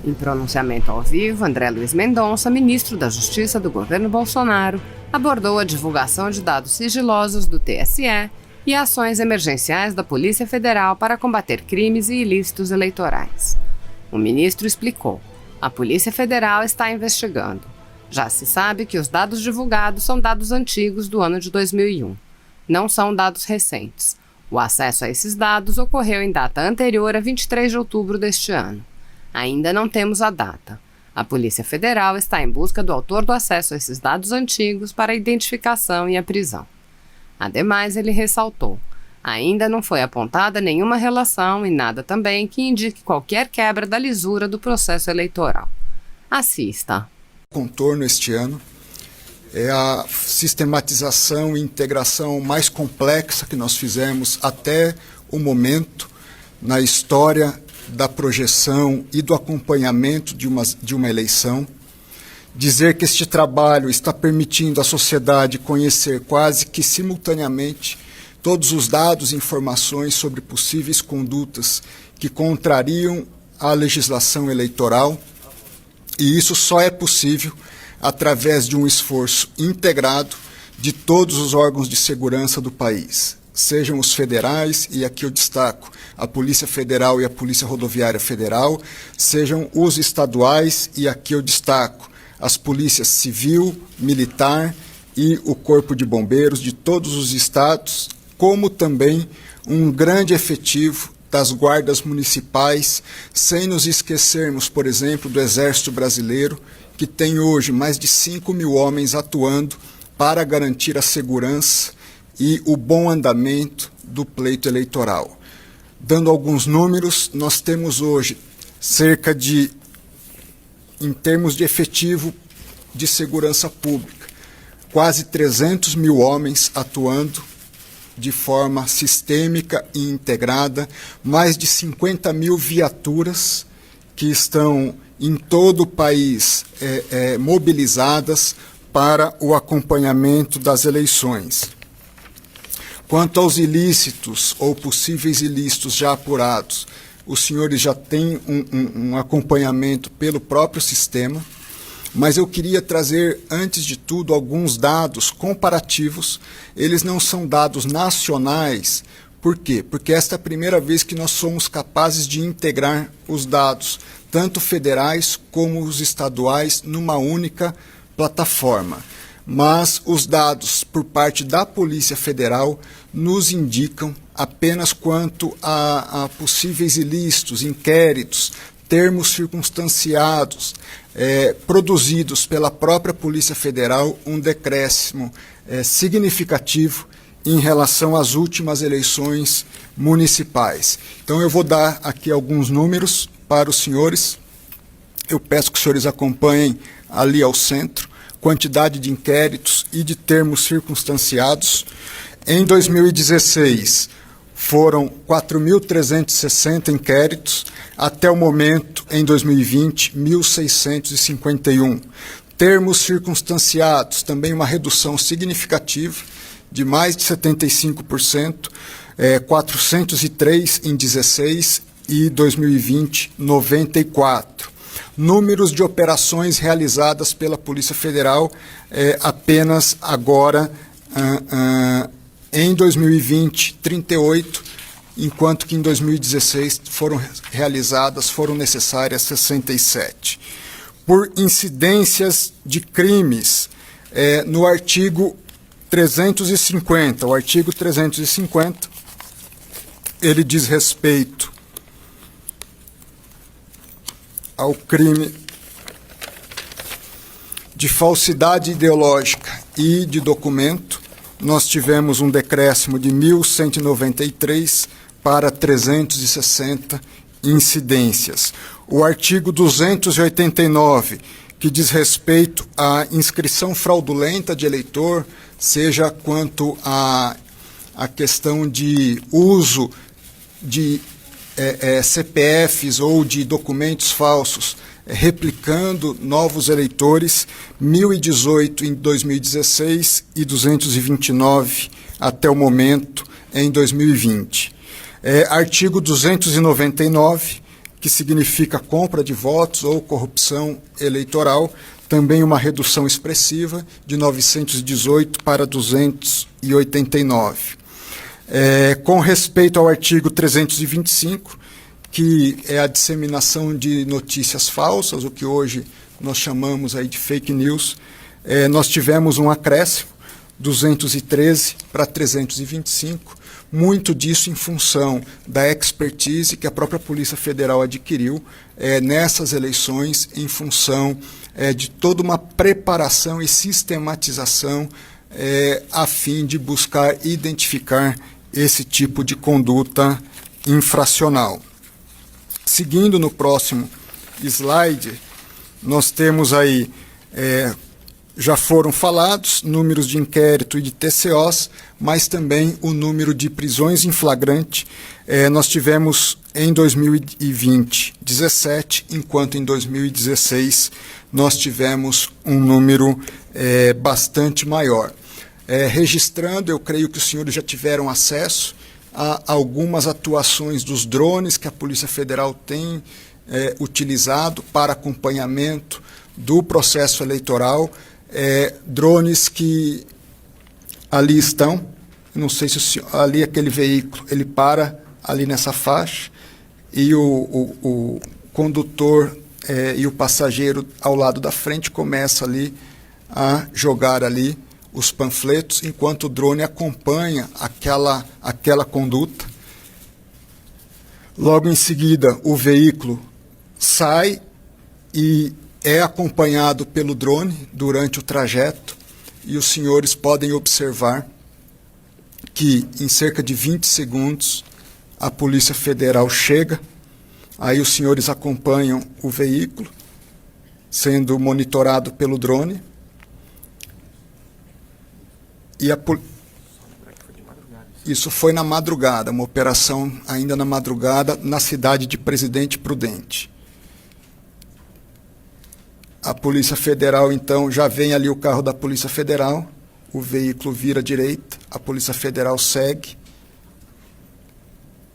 Em pronunciamento ao vivo, André Luiz Mendonça, ministro da Justiça do governo Bolsonaro, abordou a divulgação de dados sigilosos do TSE e ações emergenciais da Polícia Federal para combater crimes e ilícitos eleitorais. O ministro explicou: a Polícia Federal está investigando. Já se sabe que os dados divulgados são dados antigos do ano de 2001. Não são dados recentes. O acesso a esses dados ocorreu em data anterior a 23 de outubro deste ano. Ainda não temos a data. A Polícia Federal está em busca do autor do acesso a esses dados antigos para a identificação e a prisão. Ademais, ele ressaltou: ainda não foi apontada nenhuma relação e nada também que indique qualquer quebra da lisura do processo eleitoral. Assista. Contorno este ano é a sistematização e integração mais complexa que nós fizemos até o momento na história da projeção e do acompanhamento de uma eleição. Dizer que este trabalho está permitindo à sociedade conhecer quase que simultaneamente todos os dados e informações sobre possíveis condutas que contrariam a legislação eleitoral, e isso só é possível através de um esforço integrado de todos os órgãos de segurança do país, sejam os federais, e aqui eu destaco a Polícia Federal e a Polícia Rodoviária Federal, sejam os estaduais, e aqui eu destaco as polícias civil, militar e o Corpo de Bombeiros de todos os estados, como também um grande efetivo das guardas municipais, sem nos esquecermos, por exemplo, do Exército Brasileiro, que tem hoje mais de 5.000 homens atuando para garantir a segurança e o bom andamento do pleito eleitoral. Dando alguns números, nós temos hoje cerca de, em termos de efetivo de segurança pública, quase 300.000 homens atuando de forma sistêmica e integrada, mais de 50.000 viaturas que estão em todo o país mobilizadas para o acompanhamento das eleições. Quanto aos ilícitos ou possíveis ilícitos já apurados, os senhores já têm um acompanhamento pelo próprio sistema, mas eu queria trazer, antes de tudo, alguns dados comparativos. Eles não são dados nacionais. Por quê? Porque esta é a primeira vez que nós somos capazes de integrar os dados, tanto federais como os estaduais, numa única plataforma. Mas os dados por parte da Polícia Federal nos indicam apenas quanto a possíveis ilícitos, inquéritos, termos circunstanciados, produzidos pela própria Polícia Federal, um decréscimo significativo em relação às últimas eleições municipais. Então eu vou dar aqui alguns números para os senhores. Eu peço que os senhores acompanhem ali ao centro, quantidade de inquéritos e de termos circunstanciados. Em 2016, foram 4.360 inquéritos, até o momento, em 2020, 1.651. Termos circunstanciados, também uma redução significativa, de mais de 75%, 403 em 16 e 2020, 94. Números de operações realizadas pela Polícia Federal apenas agora, em 2020, 38, enquanto que em 2016 foram necessárias 67. Por incidências de crimes, no artigo 350, o artigo 350, ele diz respeito ao crime de falsidade ideológica e de documento. Nós tivemos um decréscimo de 1.193 para 360 incidências. O artigo 289, que diz respeito à inscrição fraudulenta de eleitor, seja quanto à questão de uso de CPFs ou de documentos falsos, replicando novos eleitores, 1.018 em 2016 e 229 até o momento em 2020. Artigo 299, que significa compra de votos ou corrupção eleitoral, também uma redução expressiva de 918 para 289. Com respeito ao artigo 325, que é a disseminação de notícias falsas, o que hoje nós chamamos aí de fake news, nós tivemos um acréscimo, 213 para 325, muito disso em função da expertise que a própria Polícia Federal adquiriu nessas eleições, em função de toda uma preparação e sistematização a fim de buscar identificar esse tipo de conduta infracional. Seguindo no próximo slide, nós temos aí, já foram falados, números de inquérito e de TCOs, mas também o número de prisões em flagrante. Nós tivemos em 2020 17, enquanto em 2016 nós tivemos um número bastante maior. Registrando, eu creio que os senhores já tiveram acesso a algumas atuações dos drones que a Polícia Federal tem utilizado para acompanhamento do processo eleitoral, drones que ali estão, não sei se o senhor, ali aquele veículo, ele para ali nessa faixa e o condutor e o passageiro ao lado da frente começa ali a jogar ali os panfletos, enquanto o drone acompanha aquela conduta. Logo em seguida, o veículo sai e é acompanhado pelo drone durante o trajeto, e os senhores podem observar que em cerca de 20 segundos a Polícia Federal chega, aí os senhores acompanham o veículo sendo monitorado pelo drone, e isso foi na madrugada, uma operação ainda na madrugada, na cidade de Presidente Prudente. A Polícia Federal, então, já vem ali o carro da Polícia Federal, o veículo vira à direita, a Polícia Federal segue,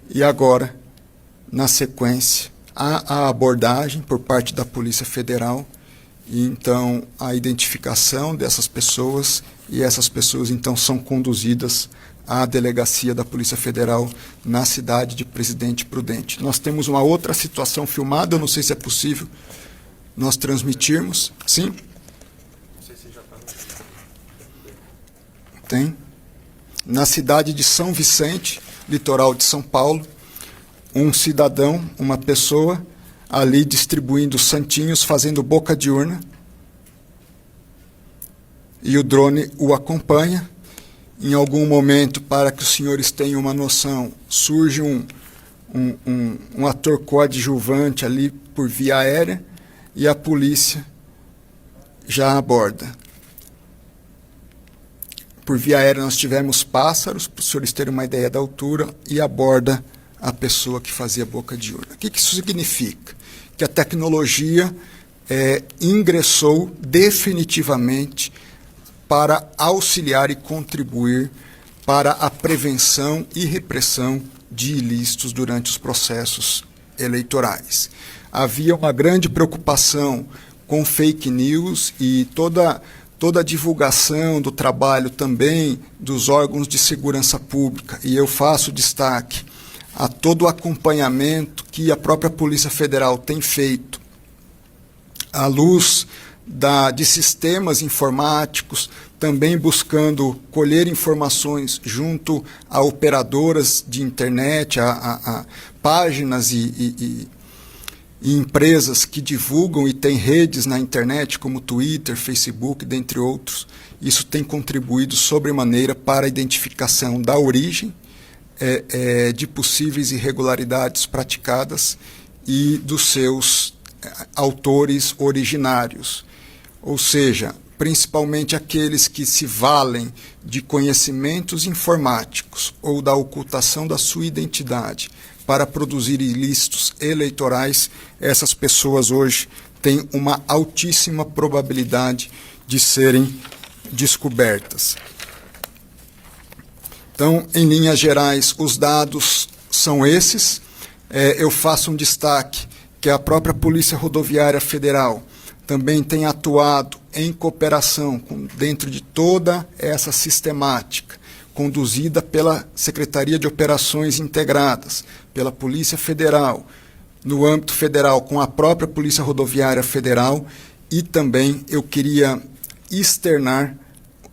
e agora, na sequência, há a abordagem por parte da Polícia Federal, e então a identificação dessas pessoas, e essas pessoas então são conduzidas à delegacia da Polícia Federal na cidade de Presidente Prudente. Nós temos uma outra situação filmada, eu não sei se é possível nós transmitirmos. Sim? Não sei se já está no... Tem. Na cidade de São Vicente, litoral de São Paulo, um cidadão, uma pessoa, ali distribuindo santinhos, fazendo boca de urna, e o drone o acompanha. Em algum momento, para que os senhores tenham uma noção, surge um ator coadjuvante ali por via aérea, e a polícia já aborda. Por via aérea nós tivemos pássaros, para os senhores terem uma ideia da altura, e aborda a pessoa que fazia boca de urna. O que isso significa? Que a tecnologia ingressou definitivamente para auxiliar e contribuir para a prevenção e repressão de ilícitos durante os processos eleitorais. Havia uma grande preocupação com fake news e toda a divulgação do trabalho também dos órgãos de segurança pública, e eu faço destaque a todo o acompanhamento que a própria Polícia Federal tem feito à luz de sistemas informáticos, também buscando colher informações junto a operadoras de internet, a páginas e empresas que divulgam e têm redes na internet, como Twitter, Facebook, dentre outros. Isso tem contribuído sobremaneira para a identificação da origem de possíveis irregularidades praticadas e dos seus autores originários. Ou seja, principalmente aqueles que se valem de conhecimentos informáticos ou da ocultação da sua identidade para produzir ilícitos eleitorais, essas pessoas hoje têm uma altíssima probabilidade de serem descobertas. Então, em linhas gerais, os dados são esses. Eu faço um destaque que a própria Polícia Rodoviária Federal também tem atuado em cooperação dentro de toda essa sistemática, conduzida pela Secretaria de Operações Integradas, pela Polícia Federal, no âmbito federal, com a própria Polícia Rodoviária Federal, e também eu queria externar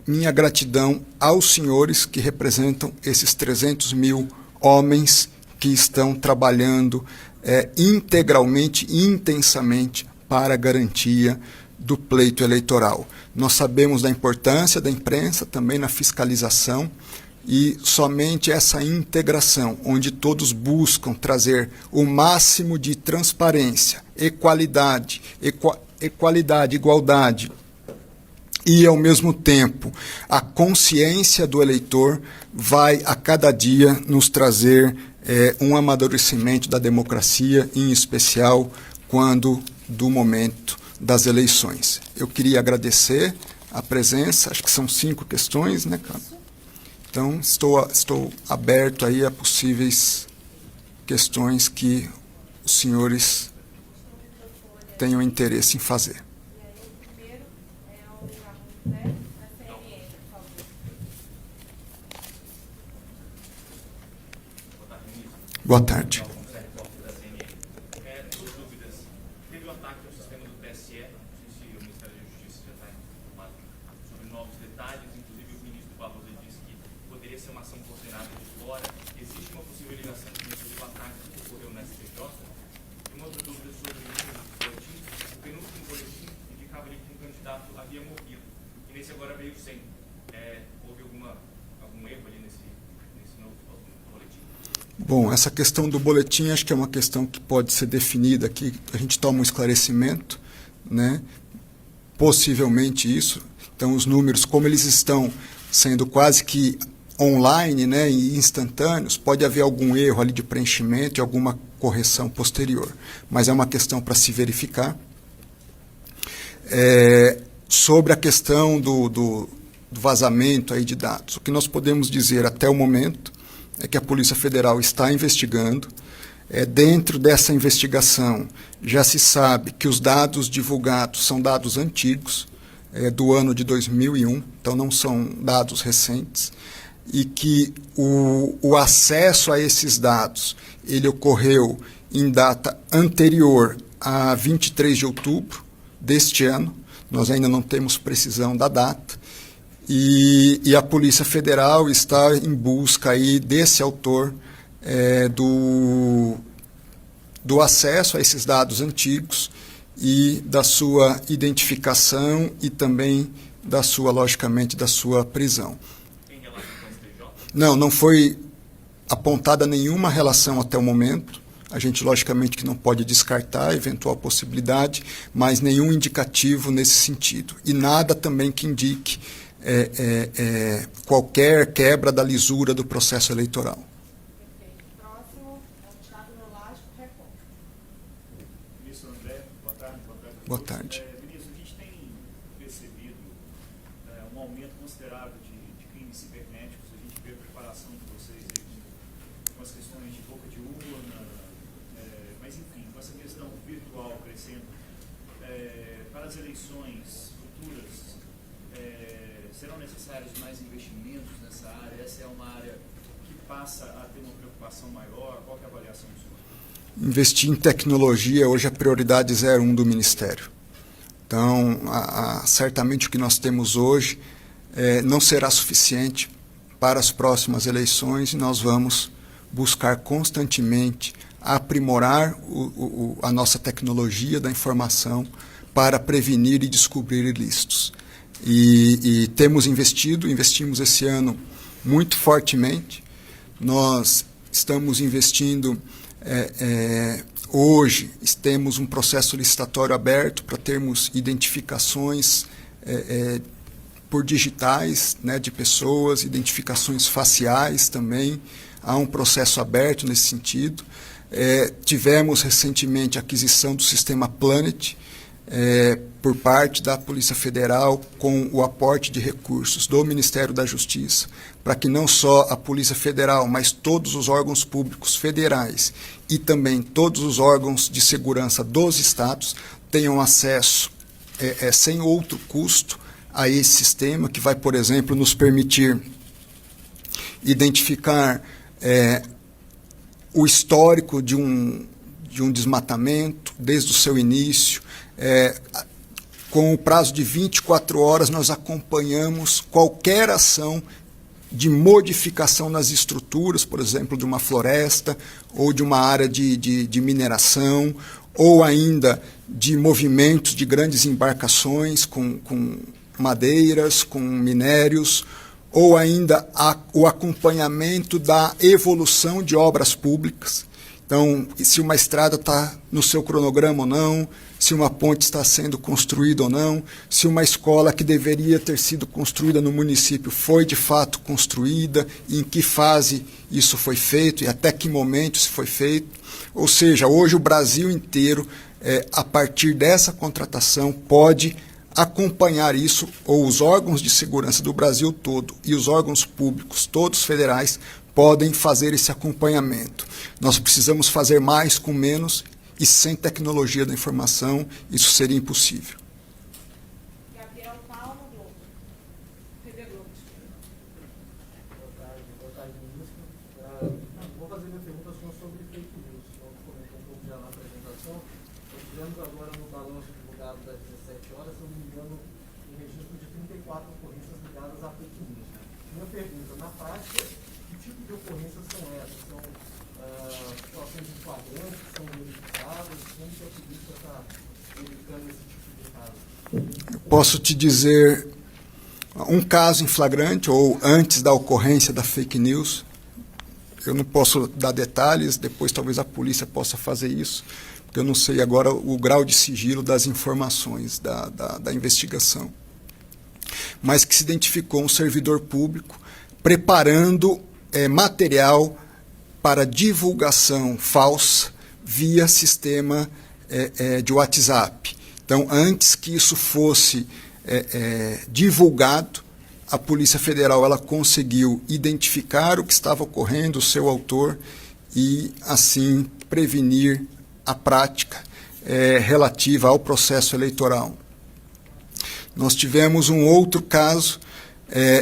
minha gratidão aos senhores que representam esses 300 mil homens que estão trabalhando integralmente e intensamente para a garantia do pleito eleitoral. Nós sabemos da importância da imprensa também na fiscalização, e somente essa integração, onde todos buscam trazer o máximo de transparência, equalidade, igualdade, e, ao mesmo tempo, a consciência do eleitor, vai a cada dia nos trazer um amadurecimento da democracia, em especial quando do momento das eleições. Eu queria agradecer a presença, acho que são 5 questões, né, cara? Então, estou aberto aí a possíveis questões que os senhores tenham interesse em fazer. Boa tarde. Duas dúvidas. Teve um ataque ao sistema do TSE, não sei se o Ministério da Justiça já está informado sobre novos detalhes, inclusive o ministro Barroso disse que poderia ser uma ação coordenada de fora. Existe uma possível ligação com o ataque que ocorreu na STJ? E uma outra dúvida sobre o número do boletim. O penúltimo boletim indicava ali que um candidato havia morrido, e nesse agora veio sem. Houve algum erro ali nesse novo boletim? Bom, essa questão do boletim acho que é uma questão que pode ser definida aqui, a gente toma um esclarecimento, né? Possivelmente isso. Então, os números, como eles estão sendo quase que online, né, e instantâneos, pode haver algum erro ali de preenchimento e alguma correção posterior, mas é uma questão para se verificar. Sobre a questão do vazamento aí de dados, o que nós podemos dizer até o momento é que a Polícia Federal está investigando. Dentro dessa investigação, já se sabe que os dados divulgados são dados antigos, do ano de 2001, então não são dados recentes, e que o acesso a esses dados ele ocorreu em data anterior a 23 de outubro deste ano. Nós ainda não temos precisão da data, e a Polícia Federal está em busca aí desse autor do acesso a esses dados antigos e da sua identificação e também da sua, logicamente, da sua prisão. Em relação ao STJ? Não foi apontada nenhuma relação até o momento. A gente, logicamente, que não pode descartar a eventual possibilidade, mas nenhum indicativo nesse sentido. E nada também que indique qualquer quebra da lisura do processo eleitoral. Perfeito. Próximo é o Thiago Nolasco, Record. Ministro André, boa tarde. Boa tarde. Ministro, a gente tem percebido um aumento considerável de crimes cibernéticos. A gente vê a preparação de vocês aí com as questões de boca de urna, mas enfim, com essa questão virtual crescendo. Para as eleições futuras, serão necessários mais investimentos nessa área? Essa é uma área que passa a ter uma preocupação maior? Qual que é a avaliação do senhor? Investir em tecnologia hoje é a prioridade 01 do Ministério. Então, certamente o que nós temos hoje não será suficiente para as próximas eleições, e nós vamos buscar constantemente aprimorar a nossa tecnologia da informação para prevenir e descobrir ilícitos. E investimos esse ano muito fortemente. Nós estamos investindo, hoje temos um processo licitatório aberto para termos identificações por digitais, né, de pessoas, identificações faciais também. Há um processo aberto nesse sentido. Tivemos recentemente a aquisição do sistema Planet, por parte da Polícia Federal, com o aporte de recursos do Ministério da Justiça, para que não só a Polícia Federal, mas todos os órgãos públicos federais e também todos os órgãos de segurança dos estados tenham acesso sem outro custo a esse sistema, que vai, por exemplo, nos permitir identificar o histórico de um desmatamento desde o seu início. Com o prazo de 24 horas, nós acompanhamos qualquer ação de modificação nas estruturas, por exemplo, de uma floresta ou de uma área de mineração, ou ainda de movimentos de grandes embarcações com madeiras, com minérios, ou ainda o acompanhamento da evolução de obras públicas. Então, se uma estrada está no seu cronograma ou não, se uma ponte está sendo construída ou não, se uma escola que deveria ter sido construída no município foi de fato construída, em que fase isso foi feito e até que momento isso foi feito. Ou seja, hoje o Brasil inteiro, a partir dessa contratação, pode acompanhar isso, ou os órgãos de segurança do Brasil todo e os órgãos públicos, todos federais, podem fazer esse acompanhamento. Nós precisamos fazer mais com menos, e sem tecnologia da informação isso seria impossível. Gabriel Palma, Globo. TV Globo. Boa tarde, ministro. Vou fazer minha pergunta sobre fake news. Como comentou um pouco já na apresentação, nós tivemos agora no balanço divulgado das 17 horas, se eu não me engano, um registro de 34 ocorrências ligadas a fake news. Minha pergunta, na prática, que tipo de ocorrências são essas? São situações de flagrantes, são verificadas? Como que a polícia está verificando esse tipo de caso? Eu posso te dizer um caso em flagrante, ou antes da ocorrência da fake news. Eu não posso dar detalhes, depois talvez a polícia possa fazer isso, porque eu não sei agora o grau de sigilo das informações da investigação. Mas que se identificou um servidor público preparando material para divulgação falsa via sistema de WhatsApp. Então, antes que isso fosse divulgado, a Polícia Federal ela conseguiu identificar o que estava ocorrendo, o seu autor, e assim prevenir a prática relativa ao processo eleitoral. Nós tivemos um outro caso,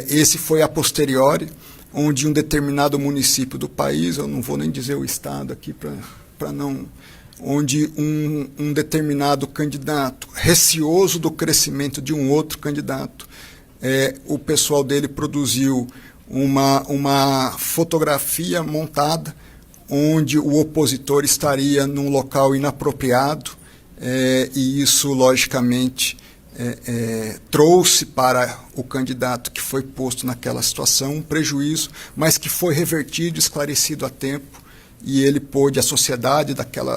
esse foi a posteriori, onde um determinado município do país, eu não vou nem dizer o estado aqui para não, onde um determinado candidato, receoso do crescimento de um outro candidato, o pessoal dele produziu uma fotografia montada, onde o opositor estaria num local inapropriado, e isso, logicamente, trouxe para o candidato que foi posto naquela situação um prejuízo, mas que foi revertido, esclarecido a tempo, e ele pôde, a sociedade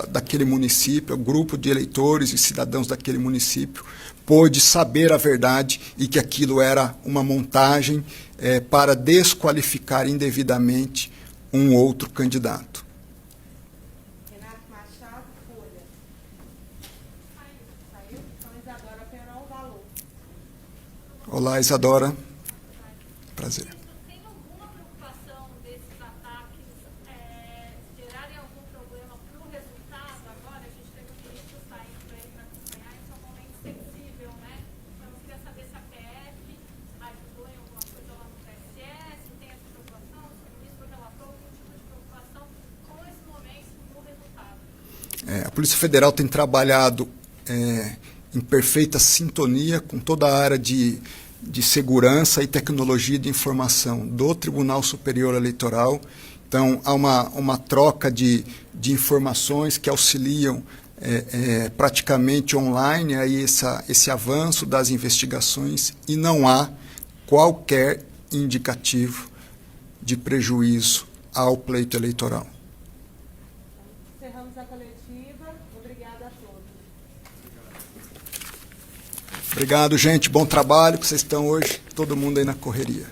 daquele município, o grupo de eleitores e cidadãos daquele município, pôde saber a verdade e que aquilo era uma montagem para desqualificar indevidamente um outro candidato. Renato Machado, Folha. Saiu? São Isadora Perol, Valor. Olá, Isadora. Prazer. Tem alguma preocupação desses ataques gerarem algum problema para o resultado? Agora a gente teve um ministro saindo aí para acompanhar, isso é um momento sensível, né? Então eu queria saber se a PF ajudou em alguma coisa lá no TSE, se tem essa preocupação, se o ministro relatou algum tipo de preocupação com esse momento no resultado. A Polícia Federal tem trabalhado em perfeita sintonia com toda a área de segurança e tecnologia de informação do Tribunal Superior Eleitoral. Então, há uma troca de informações que auxiliam praticamente online aí esse avanço das investigações, e não há qualquer indicativo de prejuízo ao pleito eleitoral. Encerramos a coletiva. Obrigada a todos. Obrigado, gente. Bom trabalho, que vocês estão hoje, todo mundo aí na correria.